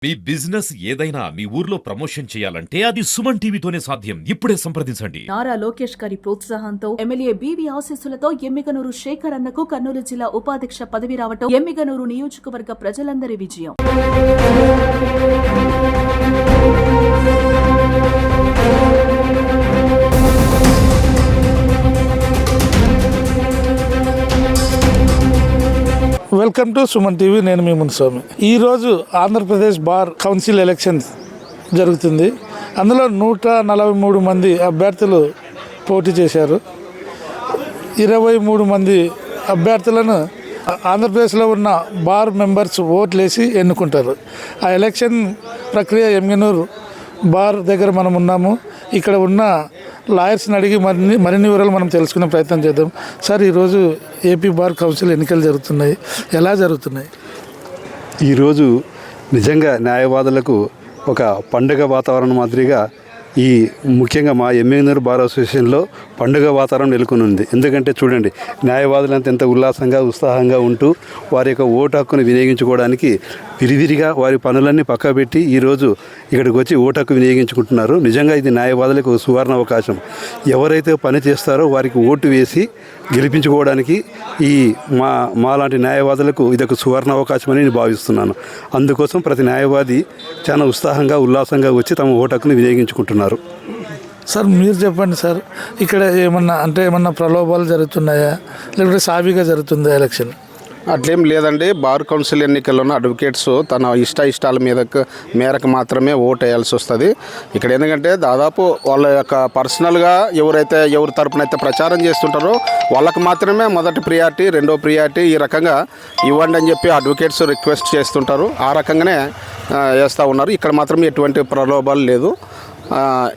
మీ business ఏదైనా మీ ఊర్లో promotion చేయాలంటే అది సుమన్ టీవీతోనే సాధ్యం. ఇప్పుడే సంప్రదించండి. నారా లోకేష్ గారి ప్రోత్సాహంతో ఎమ్మెల్యే బీవీ ఆశీస్సులతో ఎమ్మిగనూరు శేఖర్ అన్నకు కర్నూలు జిల్లా ఉపాధ్యక్ష పదవి రావటం ఎమ్మిగనూరు నియోజకవర్గ ప్రజలందరి విజయం. Welcome to Suman TV. నేను మీ మున్స్వామి. ఈరోజు ఆంధ్రప్రదేశ్ బార్ కౌన్సిల్ ఎలక్షన్స్ జరుగుతుంది. అందులో 143 మంది అభ్యర్థులు పోటీ చేశారు. 23 మంది అభ్యర్థులను ఆంధ్రప్రదేశ్లో ఉన్న బార్ మెంబర్స్ ఓట్లేసి ఎన్నుకుంటారు. ఆ ఎలక్షన్ ప్రక్రియ ఎమ్మిగనూరు బార్ దగ్గర మనం ఉన్నాము. ఇక్కడ ఉన్న లాయర్స్ని అడిగి మరిన్ని వివరాలు మనం తెలుసుకునే ప్రయత్నం చేద్దాం. సార్, ఈరోజు ఏపీ బార్ కౌన్సిల్ ఎన్నికలు జరుగుతున్నాయి, ఎలా జరుగుతున్నాయి? ఈరోజు నిజంగా న్యాయవాదులకు ఒక పండుగ వాతావరణం మాదిరిగా ముఖ్యంగా మా ఎమ్మిగనూరు బార్ అసోసియేషన్లో పండుగ వాతావరణం నెలకొని ఉంది. ఎందుకంటే చూడండి, న్యాయవాదులంతా ఎంత ఉల్లాసంగా ఉత్సాహంగా ఉంటూ వారి యొక్క ఓటు హక్కును వినియోగించుకోవడానికి విరివిరిగా వారి పనులన్నీ పక్కబెట్టి ఈరోజు ఇక్కడికి వచ్చి ఓటు హక్కు వినియోగించుకుంటున్నారు. నిజంగా ఇది న్యాయవాదులకు సువర్ణ అవకాశం. ఎవరైతే పని చేస్తారో వారికి ఓటు వేసి గెలిపించుకోవడానికి మాలాంటి న్యాయవాదులకు ఇదొక సువర్ణ అవకాశం అని నేను భావిస్తున్నాను. అందుకోసం ప్రతి న్యాయవాది చాలా ఉత్సాహంగా ఉల్లాసంగా వచ్చి తమ ఓటు హక్కును వినియోగించుకుంటున్నారు. సార్, మీరు చెప్పండి సార్, ఇక్కడ ఏమన్నా ప్రలోభాలు జరుగుతున్నాయా, లేకపోతే సాఫీగా జరుగుతుందా ఎలక్షన్? అట్లేం లేదండి. బార్ కౌన్సిల్ ఎన్నికల్లోనూ అడ్వకేట్స్ తన ఇష్టాల మేరకు మాత్రమే ఓటు వేయాల్సి వస్తుంది. ఇక్కడ ఎందుకంటే దాదాపు వాళ్ళ యొక్క పర్సనల్గా ఎవరి తరపున అయితే ప్రచారం చేస్తుంటారో వాళ్ళకి మాత్రమే మొదటి ప్రియారిటీ, రెండో ప్రియారిటీ ఈ రకంగా ఇవ్వండి అని చెప్పి అడ్వకేట్స్ రిక్వెస్ట్ చేస్తుంటారు. ఆ రకంగానే వేస్తూ ఉన్నారు. ఇక్కడ మాత్రం ఎటువంటి ప్రలోభాలు లేదు.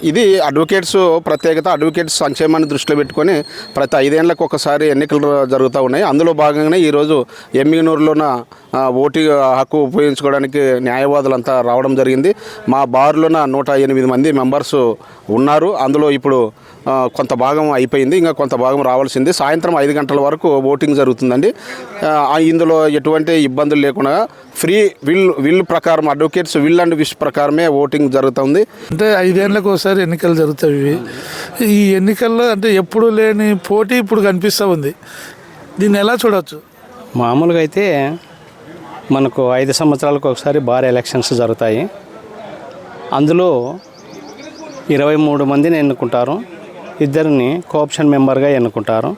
ఇది అడ్వకేట్స్ ప్రత్యేకత. అడ్వకేట్స్ సంక్షేమాన్ని దృష్టిలో పెట్టుకొని ప్రతి 5 ఏళ్లకు ఒకసారి ఎన్నికలు జరుగుతూ ఉన్నాయి. అందులో భాగంగానే ఈరోజు ఎమ్మిగనూరులోన ఓటు హక్కు ఉపయోగించుకోవడానికి న్యాయవాదులంతా రావడం జరిగింది. మా బార్లోన 108 మంది మెంబర్స్ ఉన్నారు. అందులో ఇప్పుడు కొంత భాగం అయిపోయింది, ఇంకా కొంత భాగం రావాల్సింది. సాయంత్రం 5 గంటల వరకు ఓటింగ్ జరుగుతుందండి. ఇందులో ఎటువంటి ఇబ్బందులు లేకుండా ఫ్రీ విల్ ప్రకారం అడ్వకేట్స్ విల్ అండ్ విష్ ప్రకారమే ఓటింగ్ జరుగుతుంది. అంటే 5 ఏళ్లకు ఒకసారి ఎన్నికలు జరుగుతాయి. ఈ ఎన్నికల్లో అంటే ఎప్పుడు లేని పోటీ ఇప్పుడు కనిపిస్తూ ఉంది. దీన్ని ఎలా చూడవచ్చు? మామూలుగా అయితే మనకు 5 సంవత్సరాలకు ఒకసారి బార్ ఎలక్షన్స్ జరుగుతాయి. అందులో 23 మందిని ఎన్నుకుంటారు, 2 కోఆప్షన్ మెంబర్గా ఎన్నుకుంటారు.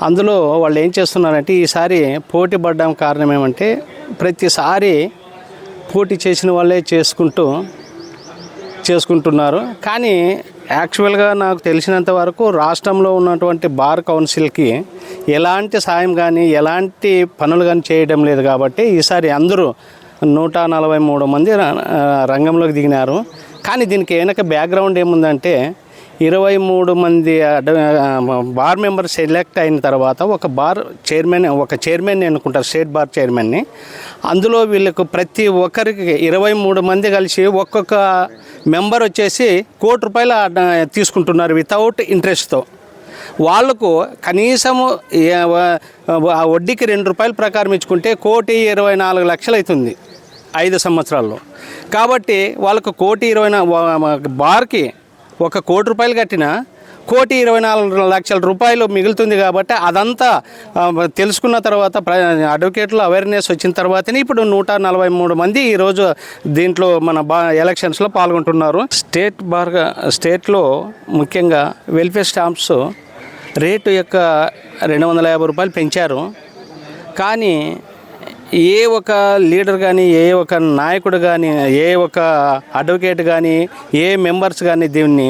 అందులో వాళ్ళు ఏం చేస్తున్నారంటే ఈసారి పోటీ పడ్డం కారణం ఏమంటే ప్రతిసారి పోటీ చేసిన వాళ్ళే చేసుకుంటున్నారు. కానీ యాక్చువల్గా నాకు తెలిసినంత వరకు రాష్ట్రంలో ఉన్నటువంటి బార్ కౌన్సిల్కి ఎలాంటి సాయం కానీ ఎలాంటి పనులు కానీ చేయడం లేదు. కాబట్టి ఈసారి అందరూ 143 మంది రంగంలోకి దిగినారు. కానీ దీనికి వెనక బ్యాక్గ్రౌండ్ ఏముందంటే 23 మంది బార్ మెంబర్ సెలెక్ట్ అయిన తర్వాత ఒక చైర్మన్ ఎన్నుకుంటారు, స్టేట్ బార్ చైర్మన్ని. అందులో వీళ్ళకు ప్రతి ఒక్కరికి 23 మంది కలిసి ఒక్కొక్క మెంబర్ వచ్చేసి ₹1,00,00,000 తీసుకుంటున్నారు వితౌట్ ఇంట్రెస్ట్తో. వాళ్లకు కనీసము వడ్డీకి ₹2 ప్రకారం ఇచ్చుకుంటే ₹1,24,00,000 అవుతుంది 5 సంవత్సరాల్లో. కాబట్టి వాళ్ళకు బార్కి ₹1,00,00,000 కట్టినా ₹1,24,00,000 మిగులుతుంది. కాబట్టి అదంతా తెలుసుకున్న తర్వాత అడ్వకేట్లు అవేర్నెస్ వచ్చిన తర్వాతనే ఇప్పుడు 143 మంది ఈరోజు దీంట్లో మన ఎలక్షన్స్లో పాల్గొంటున్నారు. స్టేట్లో ముఖ్యంగా వెల్ఫేర్ స్టాంప్స్ రేటు యొక్క ₹250 పెంచారు. కానీ ఏ ఒక లీడర్ కానీ, ఏ ఒక నాయకుడు కానీ, ఏ ఒక అడ్వకేట్ కానీ, ఏ మెంబర్స్ కానీ దీన్ని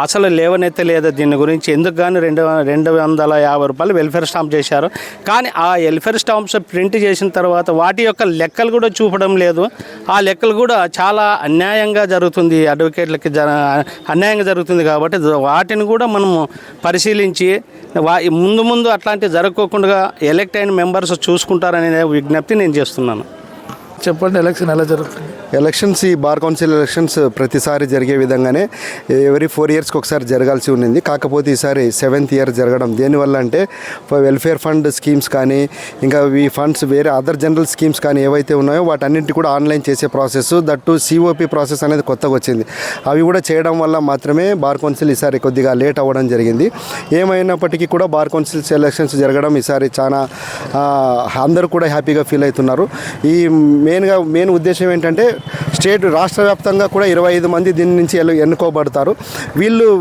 అసలు లేవనెత్తలేదు. దీని గురించి ఎందుకు కానీ ₹250 వెల్ఫేర్ స్టాంప్ చేశారు. కానీ ఆ వెల్ఫేర్ స్టాంప్స్ ప్రింట్ చేసిన తర్వాత వాటి యొక్క లెక్కలు కూడా చూపడం లేదు. ఆ లెక్కలు కూడా చాలా అన్యాయంగా జరుగుతుంది, అడ్వకేట్లకి అన్యాయంగా జరుగుతుంది. కాబట్టి వాటిని కూడా మనము పరిశీలించి ముందు అట్లాంటివి జరగకుండా ఎలక్ట్ అయిన మెంబర్స్ చూసుకుంటారనే విజ్ఞప్తి నేను చేస్తున్నాను. చెప్పండి, ఎలక్షన్ ఎలా జరుగుతుంది? ఎలక్షన్స్ ఈ బార్ కౌన్సిల్ ఎలక్షన్స్ ప్రతిసారి జరిగే విధంగానే ఎవరీ 4 ఇయర్స్కి ఒకసారి జరగాల్సి ఉన్నింది. కాకపోతే ఈసారి 7th ఇయర్ జరగడం దేనివల్ల అంటే వెల్ఫేర్ ఫండ్ స్కీమ్స్ కానీ ఇంకా ఈ ఫండ్స్ వేరే అదర్ జనరల్ స్కీమ్స్ కానీ ఏవైతే ఉన్నాయో వాటన్నింటి కూడా ఆన్లైన్ చేసే ప్రాసెస్, దట్టు సిఓపి ప్రాసెస్ అనేది కొత్తగా వచ్చింది. అవి కూడా చేయడం వల్ల మాత్రమే బార్ కౌన్సిల్ ఈసారి కొద్దిగా లేట్ అవ్వడం జరిగింది. ఏమైనప్పటికీ కూడా బార్ కౌన్సిల్స్ ఎలక్షన్స్ జరగడం ఈసారి చాలా అందరూ కూడా హ్యాపీగా ఫీల్ అవుతున్నారు. ఈ మెయిన్ ఉద్దేశం ఏంటంటే రాష్ట్ర వ్యాప్తంగా కూడా 25 మంది దీని నుంచి ఎన్నుకోబడతారు.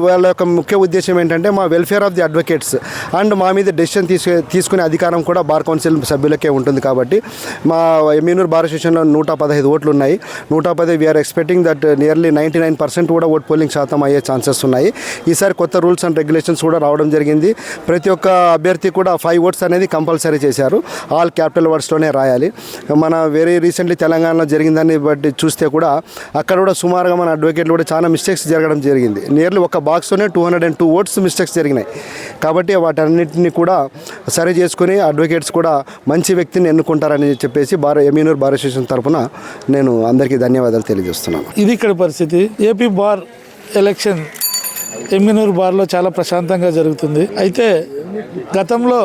వాళ్ళ యొక్క ముఖ్య ఉద్దేశం ఏంటంటే మా welfare of the advocates and మా మీద డెసిషన్ తీసుకునే అధికారం కూడా బార్ కౌన్సిల్ సభ్యులకే ఉంటుంది. కాబట్టి మా ఎమ్మిగనూరు బార్ అసోసియేషన్లో 115 ఓట్లు ఉన్నాయి. 110 వీఆర్ ఎక్స్పెక్టింగ్ దట్ నియర్లీ 99% కూడా ఓట్ పోలింగ్ శాతం అయ్యే ఛాన్సెస్ ఉన్నాయి. ఈసారి కొత్త రూల్స్ అండ్ రెగ్యులేషన్స్ కూడా రావడం జరిగింది. ప్రతి ఒక్క అభ్యర్థి కూడా 5 ఓట్స్ అనేది కంపల్సరీ చేశారు. ఆల్ క్యాపిటల్ వర్డ్స్లోనే రాయాలి. మన వెరీ రీసెంట్లీ తెలంగాణలో జరిగిందని బట్టి చూస్తే కూడా అక్కడ కూడా సుమారుగా మన అడ్వకేట్లు కూడా చాలా మిస్టేక్స్ జరగడం జరిగింది. నియర్లీ ఒక బాక్స్తోనే 202 ఓట్స్ మిస్టేక్స్ జరిగినాయి. కాబట్టి వాటన్నిటిని కూడా సరి చేసుకుని అడ్వకేట్స్ కూడా మంచి వ్యక్తిని ఎన్నుకుంటారని చెప్పేసి ఎమ్మిగనూరు బార్ అసోసియేషన్ తరఫున నేను అందరికీ ధన్యవాదాలు తెలియజేస్తున్నాను. ఇది ఇక్కడ పరిస్థితి. ఏపీ బార్ ఎలక్షన్ ఎమ్మిగనూరు బార్లో చాలా ప్రశాంతంగా జరుగుతుంది. అయితే గతంలో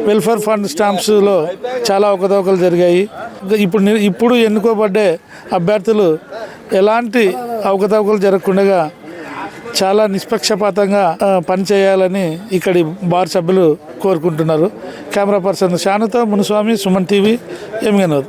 వెల్ఫేర్ ఫండ్ స్టాంప్స్లో చాలా అవకతవకలు జరిగాయి. ఇప్పుడు ఎన్నుకోబడ్డే అభ్యర్థులు ఎలాంటి అవకతవకలు జరగకుండా చాలా నిష్పక్షపాతంగా పనిచేయాలని ఇక్కడి బార్ సభ్యులు కోరుకుంటున్నారు. కెమెరా పర్సన్ షానుతో మునుస్వామి, సుమన్ టీవీ, ఎమ్మిగనూరు.